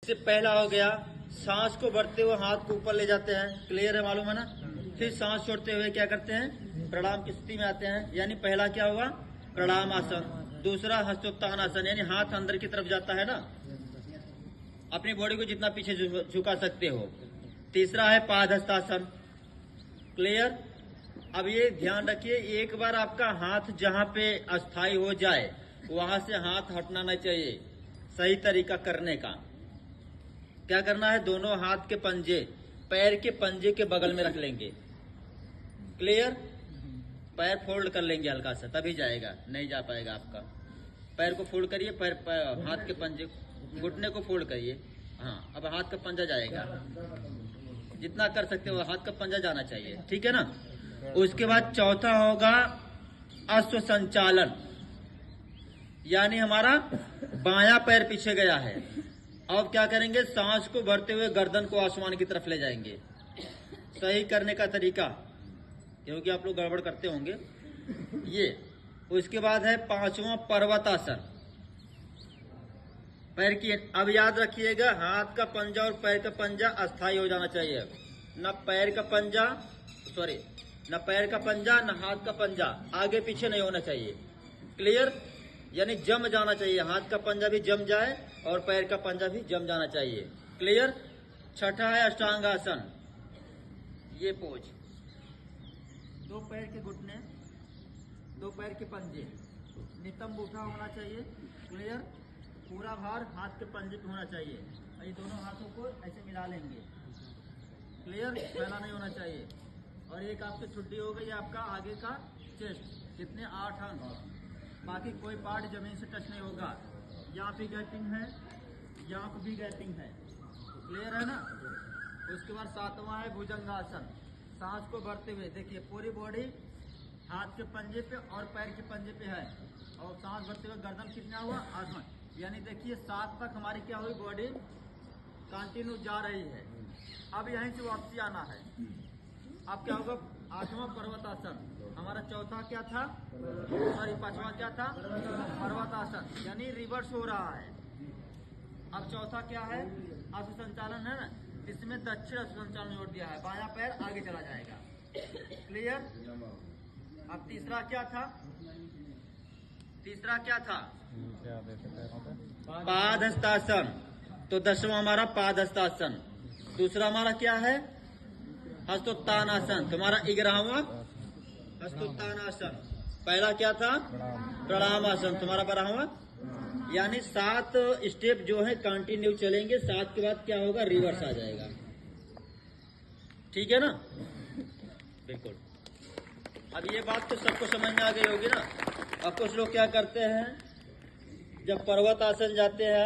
इससे पहला हो गया सांस को भरते हुए हाथ को ऊपर ले जाते हैं, क्लियर है, मालूम है ना। फिर सांस छोड़ते हुए क्या करते हैं, प्रणाम की स्थिति में आते हैं, यानी पहला क्या हुआ, प्रणाम आसन। दूसरा हस्तोत्थान आसन, यानी हाथ अंदर की तरफ जाता है ना, अपनी बॉडी को जितना पीछे झुका सकते हो। तीसरा है पादहस्तासन, क्लियर। अब ये ध्यान रखिए, एक बार आपका हाथ जहां पे अस्थायी हो जाए वहां से हाथ हटना नहीं चाहिए। सही तरीका करने का क्या करना है, दोनों हाथ के पंजे पैर के पंजे के बगल में रख लेंगे, क्लियर। पैर फोल्ड कर लेंगे हल्का सा, तभी जाएगा, नहीं जा पाएगा आपका। पैर को फोल्ड करिए, पैर हाथ के पंजे, घुटने को फोल्ड करिए। हाँ, अब हाथ का पंजा जाएगा, जितना कर सकते हो हाथ का पंजा जाना चाहिए, ठीक है ना। उसके बाद चौथा होगा अश्व संचालन, यानी हमारा बायां पैर पीछे गया है। अब क्या करेंगे, सांस को भरते हुए गर्दन को आसमान की तरफ ले जाएंगे। सही करने का तरीका, क्योंकि आप लोग गड़बड़ करते होंगे ये। उसके बाद है पांचवा पर्वतासन, पैर की, अब याद रखिएगा हाथ का पंजा और पैर का पंजा अस्थायी हो जाना चाहिए। न पैर का पंजा, सॉरी, न पैर का पंजा न हाथ का पंजा आगे पीछे नहीं होना चाहिए, क्लियर। यानी जम जाना चाहिए, हाथ का पंजा भी जम जाए और पैर का पंजा भी जम जाना चाहिए, क्लियर। छठा है अष्टांगासन, ये पोज, दो पैर के घुटने, दो पैर के पंजे, नितंब उठा होना चाहिए, क्लियर। पूरा भार हाथ के पंजे पे होना चाहिए, ये दोनों हाथों को ऐसे मिला लेंगे, क्लियर, फैला नहीं होना चाहिए। और एक आपकी छुट्टी हो गई आपका आगे का चेस्ट, कितने 8 अंक, बाकी कोई पार्ट जमीन से टच नहीं होगा। यहाँ भी गैपिंग है, यहाँ भी गैपिंग है, क्लियर है ना। उसके बाद सातवां है भुजंगासन, सांस को भरते हुए देखिए पूरी बॉडी हाथ के पंजे पे और पैर के पंजे पे है, और सांस भरते हुए गर्दन कितना हुआ, आसमान, यानी देखिए 7 तक हमारी क्या हुई, बॉडी कंटिन्यू जा रही है। अब यहीं से वापसी आना है। अब क्या होगा, 8वां पर्वतासन, हमारा चौथा क्या था, सॉरी 5वां क्या था, पर्वतासन, यानी रिवर्स हो रहा है। अब चौथा क्या है, अश्व संचालन है ना, इसमें दक्षिण अश्व संचालन जोड़ दिया है, बायां पैर आगे चला जाएगा, क्लियर। अब तीसरा क्या था, तीसरा क्या था, पादहस्तासन, तो 10वां हमारा पादहस्तासन। दूसरा हमारा क्या है, हस्तोत्थानासन, तुम्हारा 11वां हस्तोत्थानासन। पहला क्या था, प्रणामासन, तुम्हारा 12वां। यानी 7 स्टेप जो है कंटिन्यू चलेंगे, 7 के बाद क्या होगा, रिवर्स आ जाएगा, ठीक है ना, बिल्कुल। अब ये बात तो सबको समझ में आ गई होगी ना। अब कुछ लोग क्या करते हैं, जब पर्वत आसन जाते हैं